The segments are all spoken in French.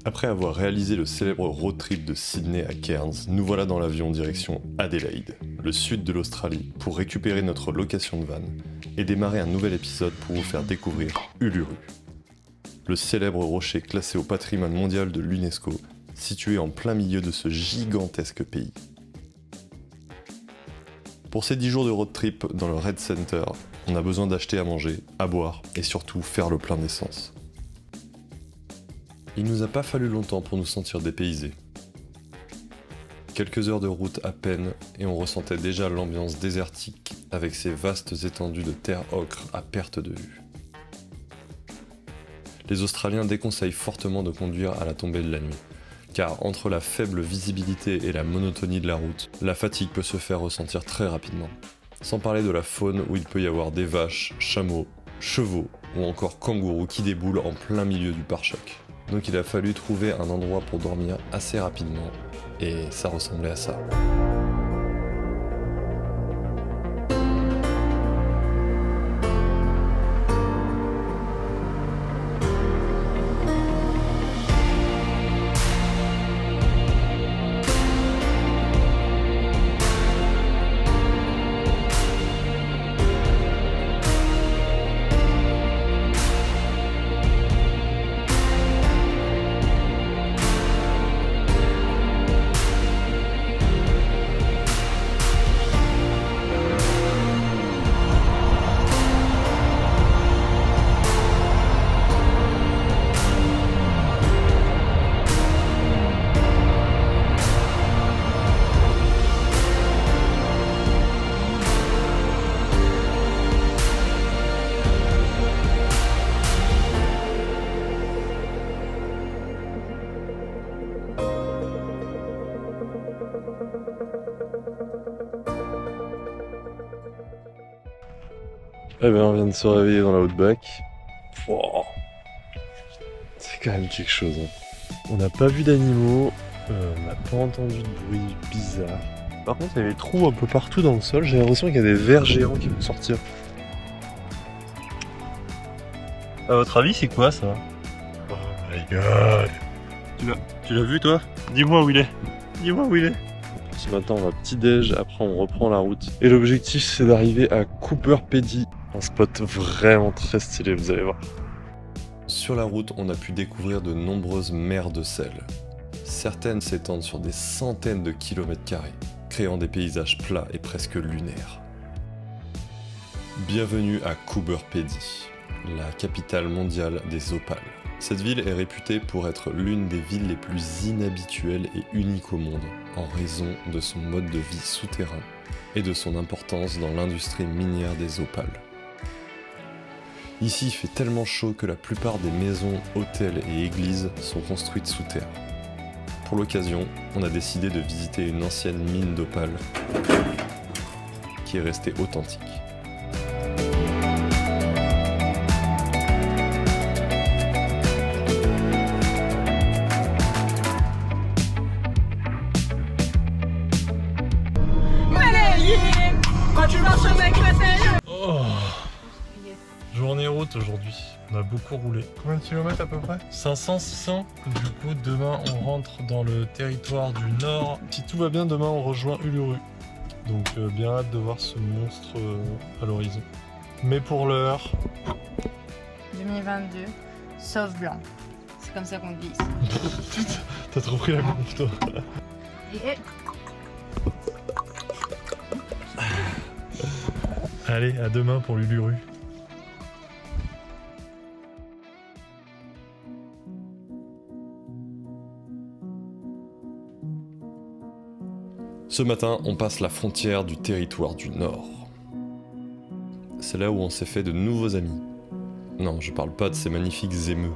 Après avoir réalisé le célèbre road trip de Sydney à Cairns, nous voilà dans l'avion direction Adélaïde, le sud de l'Australie, pour récupérer notre location de van et démarrer un nouvel épisode pour vous faire découvrir Uluru, le célèbre rocher classé au patrimoine mondial de l'UNESCO, situé en plein milieu de ce gigantesque pays. Pour ces 10 jours de road trip dans le Red Center, on a besoin d'acheter à manger, à boire et surtout faire le plein d'essence. Il nous a pas fallu longtemps pour nous sentir dépaysés. Quelques heures de route à peine et on ressentait déjà l'ambiance désertique avec ces vastes étendues de terre ocre à perte de vue. Les Australiens déconseillent fortement de conduire à la tombée de la nuit, car entre la faible visibilité et la monotonie de la route, la fatigue peut se faire ressentir très rapidement. Sans parler de la faune où il peut y avoir des vaches, chameaux, chevaux ou encore kangourous qui déboulent en plein milieu du pare-choc. Donc il a fallu trouver un endroit pour dormir assez rapidement, et ça ressemblait à ça. Eh ben on vient de se réveiller dans la Outback. Wow. C'est quand même quelque chose. Hein. On n'a pas vu d'animaux, on n'a pas entendu de bruit bizarre. Par contre, il y a des trous un peu partout dans le sol. J'ai l'impression qu'il y a des vers géants qui vont sortir. À votre avis, c'est quoi ça? Oh my god! Tu l'as vu toi? Dis-moi où il est. Dis-moi où il est. Ce matin, on va petit-déj, après on reprend la route. Et l'objectif, c'est d'arriver à Cooper Pedy. Un spot vraiment très stylé, vous allez voir. Sur la route, on a pu découvrir de nombreuses mers de sel. Certaines s'étendent sur des centaines de kilomètres carrés, créant des paysages plats et presque lunaires. Bienvenue à Cooper Pedy, la capitale mondiale des opales. Cette ville est réputée pour être l'une des villes les plus inhabituelles et uniques au monde, en raison de son mode de vie souterrain et de son importance dans l'industrie minière des opales. Ici, il fait tellement chaud que la plupart des maisons, hôtels et églises sont construites sous terre. Pour l'occasion, on a décidé de visiter une ancienne mine d'opale qui est restée authentique. Journée route aujourd'hui, on a beaucoup roulé. Combien de kilomètres à peu près? 500, 600. Du coup, demain on rentre dans le territoire du Nord. Si tout va bien, demain on rejoint Uluru. Donc bien hâte de voir ce monstre à l'horizon. Mais pour l'heure... 2022, sauve blanc. C'est comme ça qu'on dit ici. Putain, t'as trop pris la conf toi. Et... Allez, à demain pour l'Uluru. Ce matin, on passe la frontière du territoire du Nord. C'est là où on s'est fait de nouveaux amis. Non, je parle pas de ces magnifiques émeux,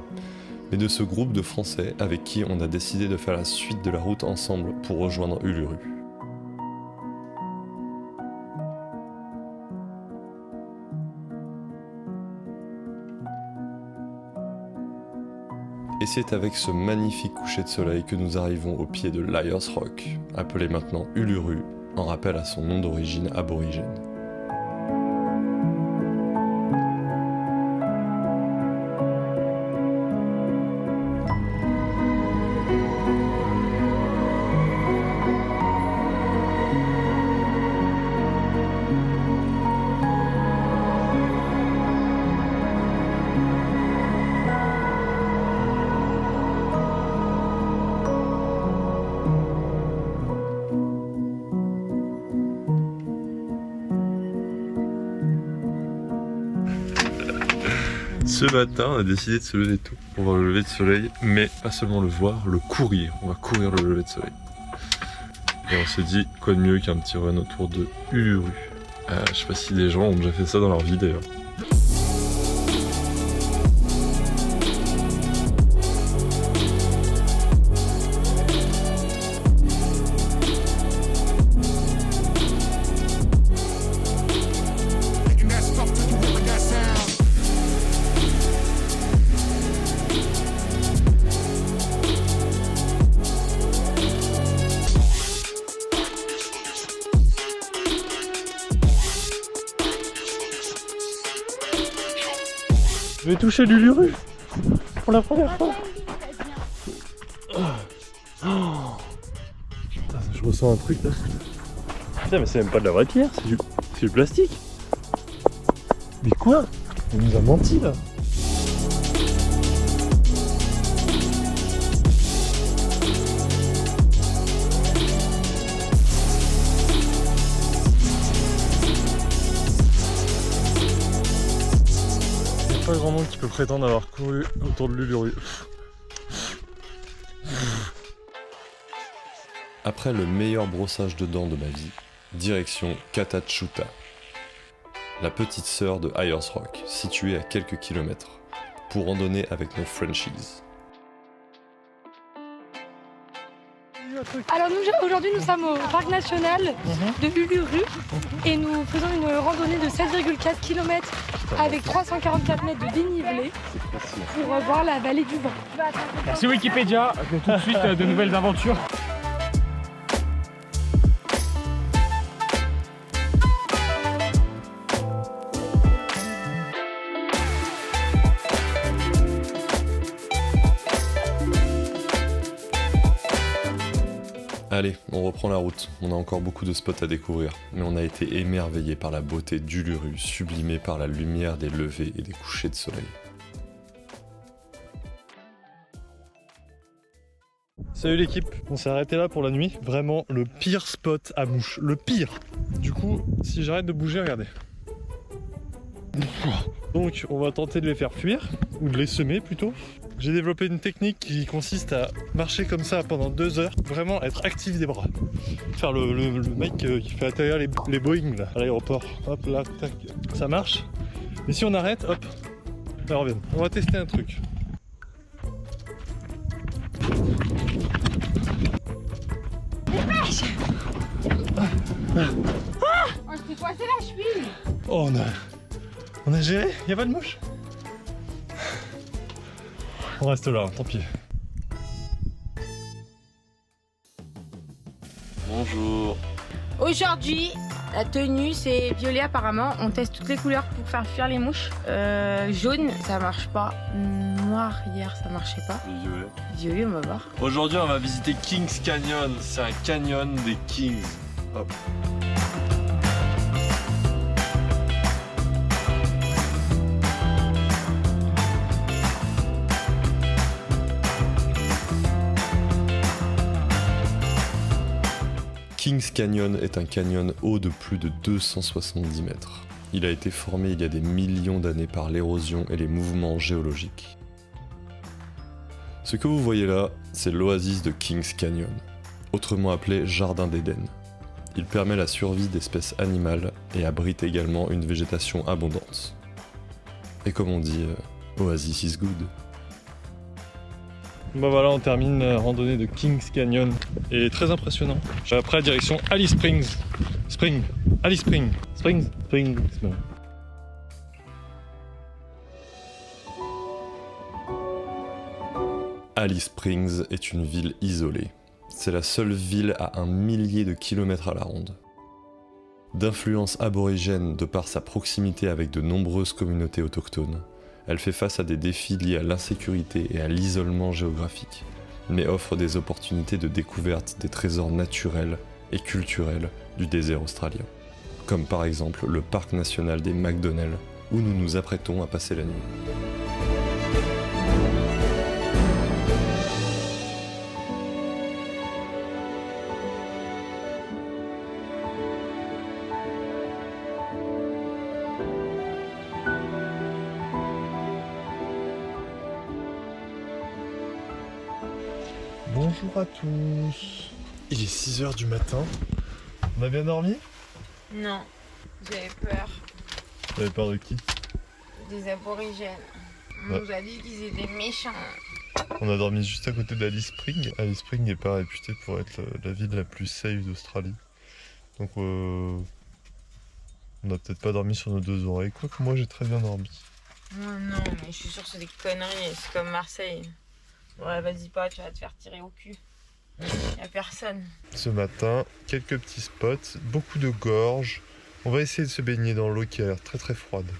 mais de ce groupe de Français avec qui on a décidé de faire la suite de la route ensemble pour rejoindre Uluru. Et c'est avec ce magnifique coucher de soleil que nous arrivons au pied de Liars Rock, appelé maintenant Uluru, en rappel à son nom d'origine aborigène. Ce matin, on a décidé de se lever tôt pour voir le lever de soleil, mais pas seulement le voir, le courir. On va courir le lever de soleil. Et on s'est dit, quoi de mieux qu'un petit run autour de Uluru. Je sais pas si des gens ont déjà fait ça dans leur vie d'ailleurs. Je vais toucher l'Uluru pour la première fois. Oh. Putain, je ressens un truc là. Putain, mais c'est même pas de la vraie pierre, c'est du plastique. Mais quoi? On nous a menti là. Pas grand monde qui peut prétendre avoir couru autour de l'Uluru. Après le meilleur brossage de dents de ma vie, direction Katachuta, la petite sœur de Ayers Rock, située à quelques kilomètres, pour randonner avec nos Frenchies. Alors aujourd'hui nous sommes au parc national de Uluru et nous faisons une randonnée de 7,4 km avec 344 mètres de dénivelé pour voir la vallée du vent. Merci Wikipédia, tout de suite de nouvelles aventures. Allez, on reprend la route, on a encore beaucoup de spots à découvrir, mais on a été émerveillé par la beauté d'Uluru, sublimé par la lumière des levées et des couchers de soleil. Salut l'équipe, on s'est arrêté là pour la nuit. Vraiment le pire spot à mouche, le pire. Du coup, si j'arrête de bouger, regardez. Donc on va tenter de les faire fuir, ou de les semer plutôt. J'ai développé une technique qui consiste à marcher comme ça pendant 2 heures, vraiment être actif des bras. Faire le mec qui fait atterrir les Boeing là, à l'aéroport. Hop là, tac, ça marche. Mais si on arrête, hop, ça revient. On va tester un truc. Oh, je t'ai coincé la cheville. Oh, on a géré, y a pas de mouche. On reste là, tant pis. Bonjour. Aujourd'hui, la tenue c'est violet apparemment. On teste toutes les couleurs pour faire fuir les mouches. Jaune, ça marche pas. Noir, hier, ça marchait pas. Violet. Violet, on va voir. Aujourd'hui, on va visiter Kings Canyon. C'est un canyon des Kings. Hop. Kings Canyon est un canyon haut de plus de 270 mètres. Il a été formé il y a des millions d'années par l'érosion et les mouvements géologiques. Ce que vous voyez là, c'est l'oasis de Kings Canyon, autrement appelé Jardin d'Éden. Il permet la survie d'espèces animales et abrite également une végétation abondante. Et comme on dit, oasis is good. Bah voilà, on termine la randonnée de Kings Canyon. Et très impressionnant. Après, direction Alice Springs. Alice Springs. Springs. Alice Springs est une ville isolée. C'est la seule ville à 1 millier de kilomètres à la ronde. D'influence aborigène de par sa proximité avec de nombreuses communautés autochtones, elle fait face à des défis liés à l'insécurité et à l'isolement géographique, mais offre des opportunités de découverte des trésors naturels et culturels du désert australien, comme par exemple le parc national des MacDonnell, où nous nous apprêtons à passer la nuit. Bonjour à tous. Il est 6h du matin. On a bien dormi? Non, j'avais peur T'avais peur de qui? des aborigènes. On nous a dit qu'ils étaient méchants. On a dormi juste à côté d'Alice Spring. Alice Spring n'est pas réputée pour être la ville la plus safe d'Australie. Donc on n'a peut-être pas dormi sur nos deux oreilles. Quoique moi j'ai très bien dormi. Non, mais je suis sûre que c'est des conneries. C'est comme Marseille. Ouais, vas-y pas, tu vas te faire tirer au cul. Y'a personne. Ce matin, quelques petits spots, beaucoup de gorges. On va essayer de se baigner dans l'eau qui a l'air très très froide.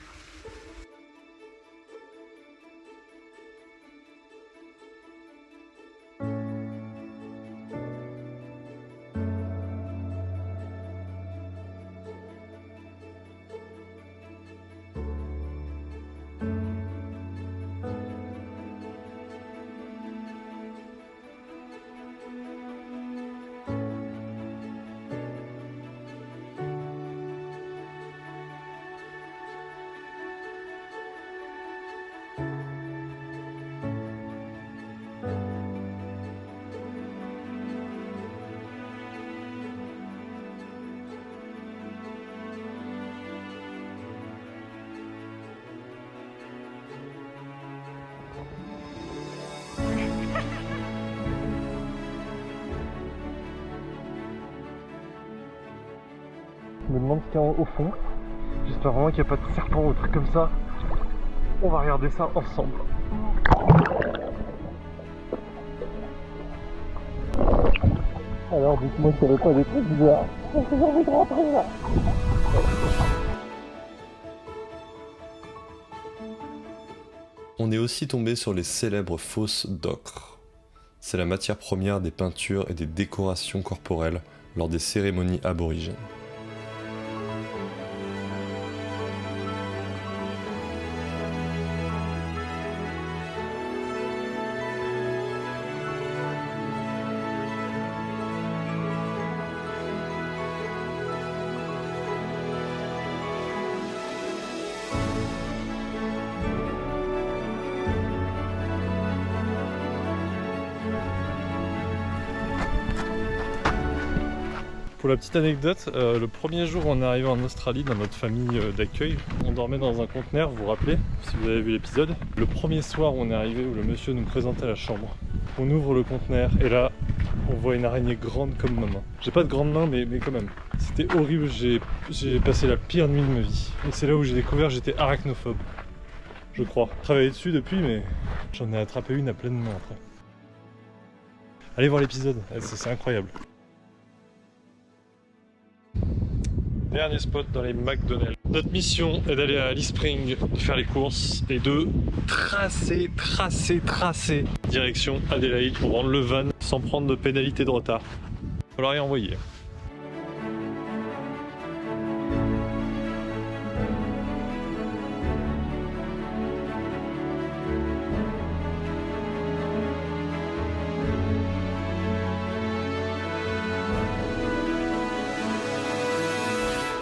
Je me demande ce qu'il y a au fond. J'espère vraiment qu'il n'y a pas de serpent ou de trucs comme ça. On va regarder ça ensemble. Alors dites-moi qu'il n'y avait pas des trucs bizarres. J'ai envie de rentrer là. On est aussi tombé sur les célèbres fosses d'ocre. C'est la matière première des peintures et des décorations corporelles lors des cérémonies aborigènes. Pour la petite anecdote, le premier jour où on est arrivé en Australie dans notre famille d'accueil, on dormait dans un conteneur, vous vous rappelez, si vous avez vu l'épisode. Le premier soir où on est arrivé, où le monsieur nous présentait la chambre, on ouvre le conteneur et là, on voit une araignée grande comme ma main. J'ai pas de grandes mains, mais quand même. C'était horrible, j'ai passé la pire nuit de ma vie. Et c'est là où j'ai découvert que j'étais arachnophobe. Je crois. Travaillé dessus depuis, mais j'en ai attrapé une à pleine main après. Allez voir l'épisode, c'est incroyable. Dernier spot dans les McDonald's. Notre mission est d'aller à Alice Spring faire les courses et de tracer direction Adélaïde pour rendre le van sans prendre de pénalité de retard. Il va falloir y envoyer.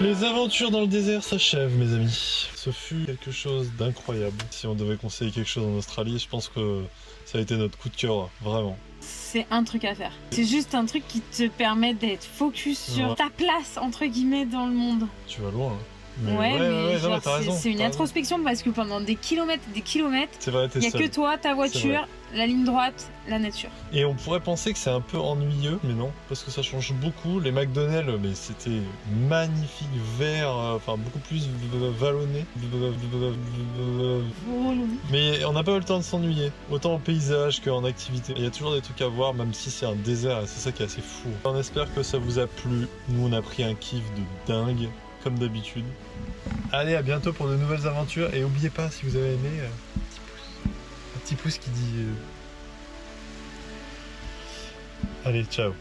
Les aventures dans le désert s'achèvent, mes amis. Ce fut quelque chose d'incroyable. Si on devait conseiller quelque chose en Australie, je pense que ça a été notre coup de cœur, vraiment. C'est un truc à faire. C'est juste un truc qui te permet d'être focus sur ta place, entre guillemets, dans le monde. Tu vas loin, hein. Mais genre, c'est une introspection parce que pendant des kilomètres, c'est vrai, il n'y a que toi, ta voiture, la ligne droite, la nature. Et on pourrait penser que c'est un peu ennuyeux, mais non, parce que ça change beaucoup. Les McDonald's, mais c'était magnifique, vert, enfin beaucoup plus vallonné. Mais on n'a pas eu le temps de s'ennuyer, autant en paysage qu'en activité. Il y a toujours des trucs à voir, même si c'est un désert, et c'est ça qui est assez fou. On espère que ça vous a plu. Nous, on a pris un kiff de dingue. Comme d'habitude. Allez, à bientôt pour de nouvelles aventures. Et n'oubliez pas, si vous avez aimé, un petit pouce qui dit... Allez, ciao.